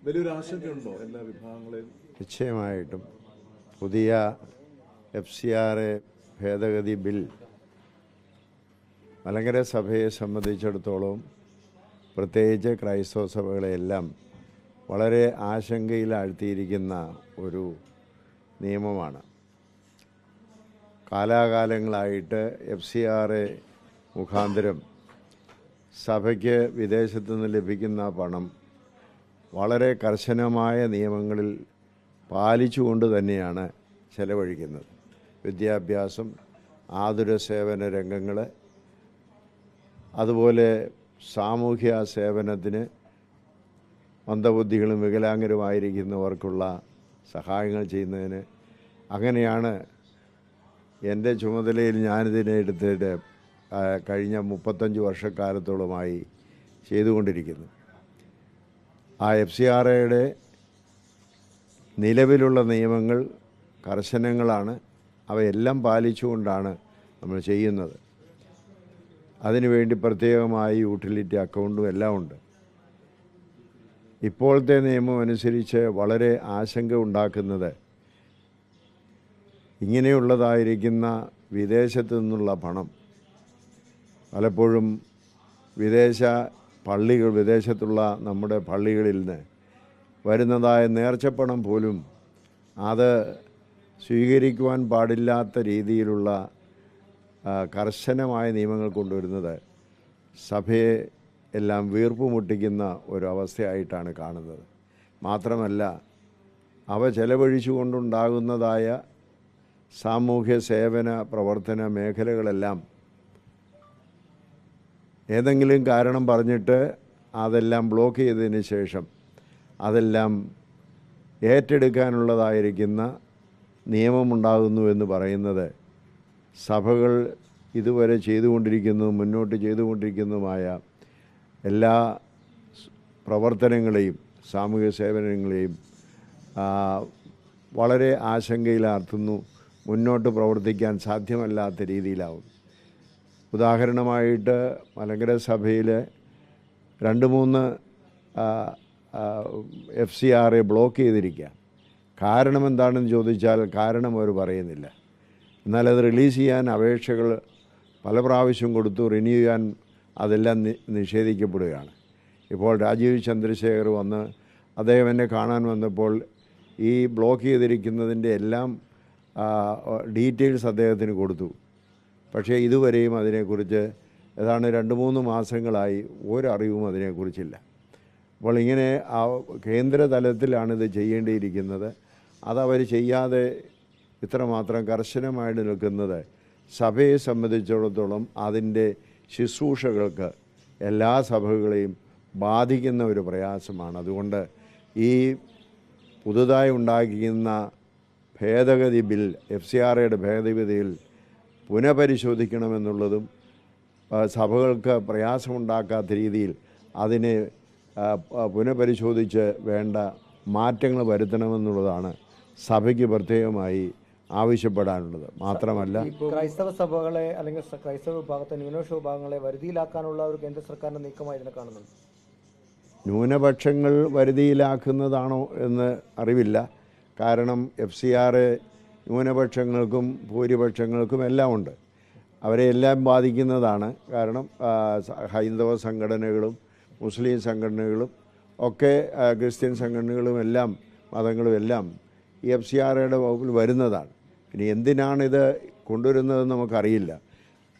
വലിയൊരു ആശങ്കയുണ്ടോ എല്ലാ വിഭാഗങ്ങളെയും? നിശ്ചയമായിട്ടും പുതിയ FCRA ഭേദഗതി ബിൽ മലങ്കര സഭയെ സംബന്ധിച്ചിടത്തോളം പ്രത്യേകിച്ച് ക്രൈസ്തവ സഭകളെയെല്ലാം വളരെ ആശങ്കയിലാഴ്ത്തിയിരിക്കുന്ന ഒരു നിയമമാണ്. കാലാകാലങ്ങളായിട്ട് FCRA മുഖാന്തരം സഭയ്ക്ക് വിദേശത്തു നിന്ന് ലഭിക്കുന്ന പണം വളരെ കർശനമായ നിയമങ്ങളിൽ പാലിച്ചുകൊണ്ട് തന്നെയാണ് ചെലവഴിക്കുന്നത്. വിദ്യാഭ്യാസം, ആതുര സേവന രംഗങ്ങൾ, അതുപോലെ സാമൂഹ്യ സേവനത്തിന് മന്ദബുദ്ധികളും വികലാംഗരുമായിരിക്കുന്നവർക്കുള്ള സഹായങ്ങൾ ചെയ്യുന്നതിന്, അങ്ങനെയാണ് എൻ്റെ ചുമതലയിൽ ഞാനിതിനെ എടുത്തിട്ട് കഴിഞ്ഞ 35 വർഷക്കാലത്തോളമായി ചെയ്തുകൊണ്ടിരിക്കുന്നു. ആ FCRAയുടെ നിലവിലുള്ള നിയമങ്ങൾ കർശനങ്ങളാണ്. അവയെല്ലാം പാലിച്ചുകൊണ്ടാണ് നമ്മൾ ചെയ്യുന്നത്. അതിനുവേണ്ടി പ്രത്യേകമായി യൂട്ടിലിറ്റി അക്കൗണ്ടും എല്ലാം ഉണ്ട്. ഇപ്പോഴത്തെ നിയമം അനുസരിച്ച് വളരെ ആശങ്ക ഉണ്ടാക്കുന്നത് ഇങ്ങനെയുള്ളതായിരിക്കുന്ന വിദേശത്തു നിന്നുള്ള പണം പലപ്പോഴും വിദേശത്തുള്ള നമ്മുടെ പള്ളികളിൽ നിന്ന് വരുന്നതായ നേർച്ചപ്പണം പോലും അത് സ്വീകരിക്കുവാൻ പാടില്ലാത്ത രീതിയിലുള്ള കർശനമായ നിയമങ്ങൾ കൊണ്ടുവരുന്നത് സഭയെ എല്ലാം വീർപ്പുമുട്ടിക്കുന്ന ഒരവസ്ഥയായിട്ടാണ് കാണുന്നത്. മാത്രമല്ല, അവ ചെലവഴിച്ചുകൊണ്ടുണ്ടാകുന്നതായ സാമൂഹ്യ സേവന പ്രവർത്തന മേഖലകളെല്ലാം ഏതെങ്കിലും കാരണം പറഞ്ഞിട്ട് അതെല്ലാം ബ്ലോക്ക് ചെയ്തതിന് ശേഷം അതെല്ലാം ഏറ്റെടുക്കാനുള്ളതായിരിക്കുന്ന നിയമമുണ്ടാകുന്നു എന്ന് പറയുന്നത് സഭകൾ ഇതുവരെ ചെയ്തുകൊണ്ടിരിക്കുന്നതും മുന്നോട്ട് ചെയ്തുകൊണ്ടിരിക്കുന്നതുമായ എല്ലാ പ്രവർത്തനങ്ങളെയും സാമൂഹിക സേവനങ്ങളെയും വളരെ ആശങ്കയിലാർത്തുന്നു. മുന്നോട്ട് പ്രവർത്തിക്കാൻ സാധ്യമല്ലാത്ത രീതിയിലാവും. ഉദാഹരണമായിട്ട് മലങ്കര സഭയിൽ 2-3 FCRA ബ്ലോക്ക് ചെയ്തിരിക്കുക. കാരണം എന്താണെന്ന് ചോദിച്ചാൽ കാരണം അവർ പറയുന്നില്ല. എന്നാൽ അത് റിലീസ് ചെയ്യാൻ അപേക്ഷകൾ പല പ്രാവശ്യം കൊടുത്തു. റിന്യൂ ചെയ്യാൻ അതെല്ലാം നിഷേധിക്കപ്പെടുകയാണ്. ഇപ്പോൾ രാജീവ് ചന്ദ്രശേഖർ വന്ന് അദ്ദേഹം എന്നെ കാണാൻ വന്നപ്പോൾ ഈ ബ്ലോക്ക് ചെയ്തിരിക്കുന്നതിൻ്റെ എല്ലാം ഡീറ്റെയിൽസ് അദ്ദേഹത്തിന് കൊടുത്തു. പക്ഷേ ഇതുവരെയും അതിനെക്കുറിച്ച് ഏതാണ്ട് 2-3 മാസങ്ങളായി ഒരറിവും അതിനെക്കുറിച്ചില്ല. അപ്പോൾ ഇങ്ങനെ കേന്ദ്ര തലത്തിലാണിത് ചെയ്യേണ്ടിയിരിക്കുന്നത്. അതവർ ചെയ്യാതെ ഇത്രമാത്രം കർശനമായിട്ട് നിൽക്കുന്നത് സഭയെ സംബന്ധിച്ചിടത്തോളം അതിൻ്റെ ശുശ്രൂഷകൾക്ക് എല്ലാ സഭകളെയും ബാധിക്കുന്ന ഒരു പ്രയാസമാണ്. അതുകൊണ്ട് ഈ പുതുതായി ഉണ്ടാക്കിയിരുന്ന ഭേദഗതി ബിൽ, FCRAയുടെ ഭേദഗതിയിൽ പുനഃപരിശോധിക്കണമെന്നുള്ളതും സഭകൾക്ക് പ്രയാസമുണ്ടാക്കാത്ത രീതിയിൽ അതിനെ പുനഃപരിശോധിച്ച് വേണ്ട മാറ്റങ്ങൾ വരുത്തണമെന്നുള്ളതാണ് സഭയ്ക്ക് പ്രത്യേകമായി ആവശ്യപ്പെടാനുള്ളത്. മാത്രമല്ല, ക്രൈസ്തവ സഭകളെ അല്ലെങ്കിൽ ക്രൈസ്തവ വിഭാഗത്തെ ന്യൂനപക്ഷ വിഭാഗങ്ങളെ വരുതിയിലാക്കാനുള്ള ഒരു കേന്ദ്ര സർക്കാരിൻ്റെ നീക്കമായി ഇതിനെ കാണുന്നുണ്ട്. ന്യൂനപക്ഷങ്ങൾ വരുതിയിലാക്കുന്നതാണോ എന്ന് അറിവില്ല. കാരണം FCRA ന്യൂനപക്ഷങ്ങൾക്കും ഭൂരിപക്ഷങ്ങൾക്കും എല്ലാം ഉണ്ട്. അവരെ എല്ലാം ബാധിക്കുന്നതാണ്. കാരണം ഹൈന്ദവ സംഘടനകളും മുസ്ലിം സംഘടനകളും ഒക്കെ ക്രിസ്ത്യൻ സംഘടനകളും എല്ലാം മതങ്ങളും എല്ലാം ഈ FCRAയുടെ വകുപ്പിൽ വരുന്നതാണ്. ഇനി എന്തിനാണിത് കൊണ്ടുവരുന്നതെന്ന് നമുക്കറിയില്ല.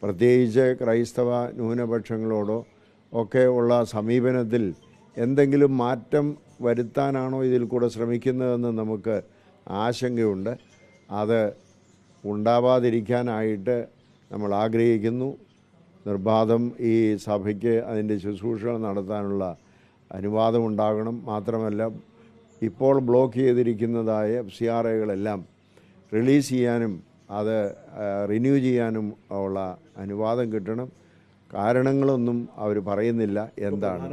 പ്രത്യേകിച്ച് ക്രൈസ്തവ ന്യൂനപക്ഷങ്ങളോടോ ഒക്കെ ഉള്ള സമീപനത്തിൽ എന്തെങ്കിലും മാറ്റം വരുത്താനാണോ ഇതിൽ കൂടെ ശ്രമിക്കുന്നതെന്ന് നമുക്ക് ആശങ്കയുണ്ട്. അത് ഉണ്ടാവാതിരിക്കാനായിട്ട് നമ്മൾ ആഗ്രഹിക്കുന്നു. നിർബാധം ഈ സഭയ്ക്ക് അതിൻ്റെ ശുശ്രൂഷകൾ നടത്താനുള്ള അനുവാദമുണ്ടാകണം. മാത്രമല്ല, ഇപ്പോൾ ബ്ലോക്ക് ചെയ്തിരിക്കുന്നതായ FCRAകളെല്ലാം റിലീസ് ചെയ്യാനും അത് റിന്യൂ ചെയ്യാനും ഉള്ള അനുവാദം കിട്ടണം. കാരണങ്ങളൊന്നും അവർ പറയുന്നില്ല എന്താണ്.